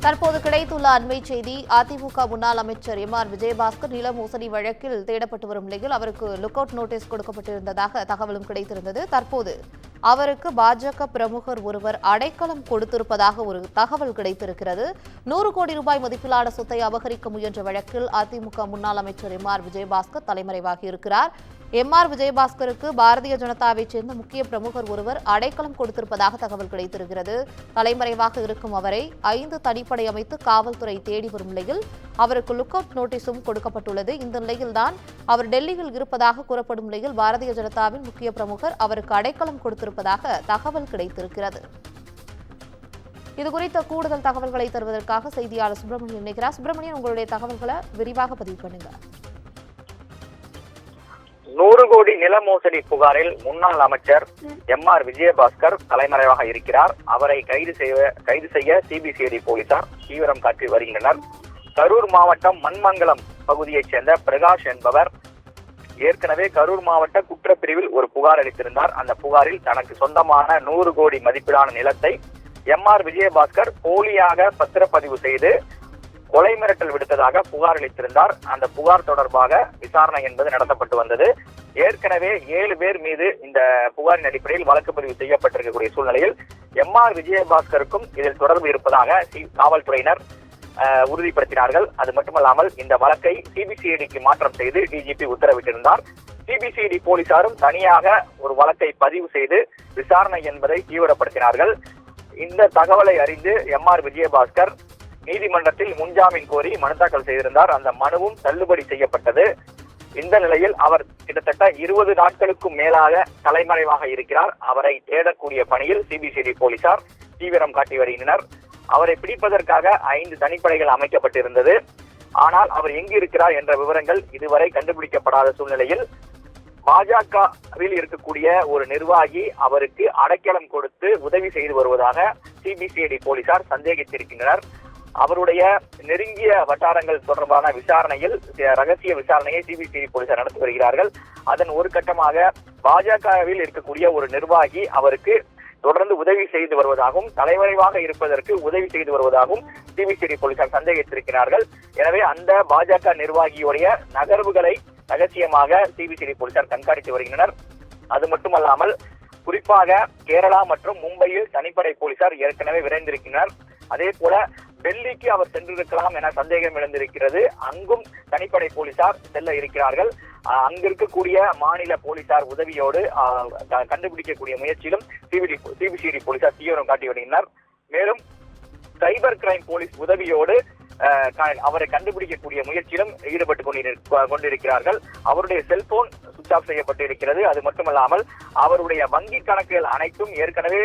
தற்போது கிடைத்துள்ள அண்மை செய்தி, அதிமுக முன்னாள் அமைச்சர் எம்.ஆர். விஜயபாஸ்கர் நில மோசடி வழக்கில் தேடப்பட்டு வரும் நிலையில் அவருக்கு லுக் அவுட் நோட்டீஸ் கொடுக்கப்பட்டிருந்ததாக தகவலும் கிடைத்திருந்தது. தற்போது அவருக்கு பாஜக பிரமுகர் ஒருவர் அடைக்கலம் கொடுத்திருப்பதாக ஒரு தகவல் கிடைத்திருக்கிறது. 100 கோடி ரூபாய் மதிப்பிலான சொத்தை அபகரிக்க முயன்ற வழக்கில் அதிமுக முன்னாள் அமைச்சர் எம்.ஆர். விஜயபாஸ்கர் தலைமறைவாகி இருக்கிறார். எம்.ஆர். விஜயபாஸ்கருக்கு பாரதிய ஜனதாவைச் சேர்ந்த முக்கிய பிரமுகர் ஒருவர் அடைக்கலம் கொடுத்திருப்பதாக தகவல் கிடைத்திருக்கிறது. தலைமறைவாக இருக்கும் அவரை 5 தனிப்படை அமைத்து காவல்துறை தேடி வரும் நிலையில் அவருக்கு லுக் அவுட் நோட்டீஸும் கொடுக்கப்பட்டுள்ளது. இந்த நிலையில்தான் அவர் டெல்லியில் இருப்பதாக கூறப்படும் நிலையில் பாரதிய ஜனதாவின் முக்கிய பிரமுகர் அவருக்கு அடைக்கலம் கொடுத்திருப்பதாக தகவல் கிடைத்திருக்கிறது. இதுகுறித்த கூடுதல் தகவல்களை தருவதற்காக செய்தியாளர் சுப்பிரமணியன் இணைகிறார். சுப்பிரமணியன், உங்களுடைய தகவல்களை விரிவாக பதிவு பண்ணுங்க. 100 கோடி நில மோசடி புகாரில் முன்னாள் அமைச்சர் எம்.ஆர். விஜயபாஸ்கர் தலைமறைவாக இருக்கிறார். அவரை கைது செய்ய சிபிசிஐடி போலீசார் தீவிரம் காட்டி வருகின்றனர். கரூர் மாவட்டம் மண்மங்கலம் பகுதியைச் சேர்ந்த பிரகாஷ் என்பவர் ஏற்கனவே கரூர் மாவட்ட குற்றப்பிரிவில் ஒரு புகார் அளித்திருந்தார். அந்த புகாரில் தனக்கு சொந்தமான 100 கோடி மதிப்பிலான நிலத்தை எம்.ஆர். விஜயபாஸ்கர் போலியாக பத்திரப்பதிவு செய்து கொலை மிரட்டல் விடுத்ததாக புகார் அளித்திருந்தார். அந்த புகார் தொடர்பாக விசாரணை என்பது நடத்தப்பட்டு வந்தது. ஏற்கனவே 7 பேர் மீது இந்த புகாரின் அடிப்படையில் வழக்கு பதிவு செய்யப்பட்டிருக்கக்கூடிய சூழ்நிலையில் எம்.ஆர். விஜயபாஸ்கருக்கும் இதில் தொடர்பு இருப்பதாக காவல்துறையினர் உறுதிப்படுத்தினார்கள். அது மட்டுமல்லாமல் இந்த வழக்கை சிபிசிஐடிக்கு மாற்றம் செய்து டிஜிபி உத்தரவிட்டிருந்தார். சிபிசிஐடி போலீசாரும் தனியாக ஒரு வழக்கை பதிவு செய்து விசாரணை என்பதை தீவிரப்படுத்தினார்கள். இந்த தகவலை அறிந்து எம்.ஆர். விஜயபாஸ்கர் நீதிமன்றத்தில் முன்ஜாமீன் கோரி மனு தாக்கல் செய்திருந்தார். அந்த மனுவும் தள்ளுபடி செய்யப்பட்டது. இந்த நிலையில் அவர் கிட்டத்தட்ட 20 நாட்களுக்கும் மேலாக தலைமறைவாக இருக்கிறார். அவரை தேடக்கூடிய பணியில் சிபிசிஐடி போலீசார் தீவிரம் காட்டி வருகின்றனர். அவரை பிடிப்பதற்காக 5 தனிப்படைகள் அமைக்கப்பட்டிருந்தது. ஆனால் அவர் எங்கு இருக்கிறார் என்ற விவரங்கள் இதுவரை கண்டுபிடிக்கப்படாத சூழ்நிலையில் பாஜகவில் இருக்கக்கூடிய ஒரு நிர்வாகி அவருக்கு அடைக்கலம் கொடுத்து உதவி செய்து வருவதாக சிபிசிஐடி போலீசார் சந்தேகித்திருக்கின்றனர். அவருடைய நெருங்கிய வட்டாரங்கள் தொடர்பான விசாரணையில் ரகசிய விசாரணையை சிபிசிஐடி போலீசார் நடத்தி வருகிறார்கள். அதன் ஒரு கட்டமாக பாஜகவில் இருக்கக்கூடிய ஒரு நிர்வாகி அவருக்கு தொடர்ந்து உதவி செய்து வருவதாகவும் தலைமறைவாக இருப்பதற்கு உதவி செய்து வருவதாகவும் சிபிசிஐடி போலீசார் சந்தேகித்திருக்கிறார்கள். எனவே அந்த பாஜக நிர்வாகியுடைய நகர்வுகளை ரகசியமாக சிபிசிஐடி போலீசார் கண்காணித்து வருகின்றனர். அது மட்டுமல்லாமல் குறிப்பாக கேரளா மற்றும் மும்பையில் தனிப்படை போலீசார் ஏற்கனவே விரைந்திருக்கின்றனர். அதே போல டெல்லிக்கு அவர் சென்றிருக்கலாம் என சந்தேகம் எழுந்திருக்கிறது. அங்கும் தனிப்படை போலீசார் செல்ல இருக்கிறார்கள். அங்கிருக்கக்கூடிய மாநில போலீசார் உதவியோடு கண்டுபிடிக்கக்கூடிய முயற்சியிலும் சிபிசிஐடி போலீசார் தீவிரம் காட்டி வருகின்றனர். மேலும் சைபர் கிரைம் போலீஸ் உதவியோடு அவரை கண்டுபிடிக்கக்கூடிய முயற்சியிலும் ஈடுபட்டு கொண்டிருக்கிறார்கள். அவருடைய செல்போன் சுவிட்ச் ஆஃப் செய்யப்பட்டு இருக்கிறது. அது மட்டுமல்லாமல் அவருடைய வங்கி கணக்குகள் அனைத்தும் ஏற்கனவே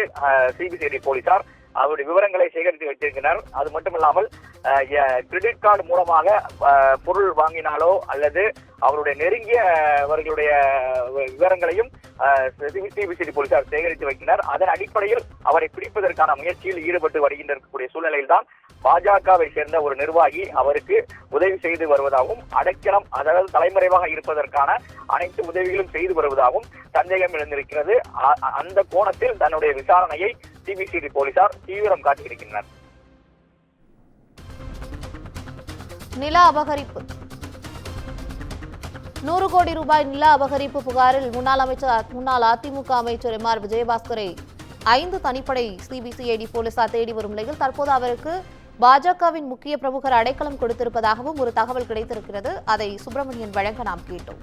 சிபிசிஐடி போலீசார் அவருடைய விவரங்களை சேகரித்து வைத்திருக்கிறார். அது மட்டுமல்லாமல் கிரெடிட் கார்டு மூலமாக பொருள் வாங்கினாலோ அல்லது அவருடைய நெருங்கியவர்களுடைய விவரங்களையும் சிபிசிஐடி போலீசார் சேகரித்து வைக்கின்றனர். அதன் அடிப்படையில் அவரை பிடிப்பதற்கான முயற்சியில் ஈடுபட்டு வருகின்ற சூழ்நிலையில் தான் பாஜகவை சேர்ந்த ஒரு நிர்வாகி அவருக்கு உதவி செய்து வருவதாகவும் அடைக்கலம், அதாவது தலைமறைவாக இருப்பதற்கான அனைத்து உதவிகளும் செய்து வருவதாகவும் சந்தேகம் எழுந்திருக்கிறது. அந்த கோணத்தில் தன்னுடைய விசாரணையை சிபிசிஐடி போலீசார் தீவிரம் காட்டியிருக்கின்றனர். நில அபகரிப்பு 100 கோடி ரூபாய் நில அபகரிப்பு புகாரில் முன்னாள் அதிமுக அமைச்சர் எம்.ஆர். விஜயபாஸ்கரை 5 தனிப்படை சிபிசிஐடி போலீசார் தேடி வரும் நிலையில் தற்போது அவருக்கு பாஜகவின் முக்கிய பிரமுகர் அடைக்கலம் கொடுத்திருப்பதாகவும் ஒரு தகவல் கிடைத்திருக்கிறது. அதை சுப்பிரமணியன் வழங்க நாம் கேட்டோம்.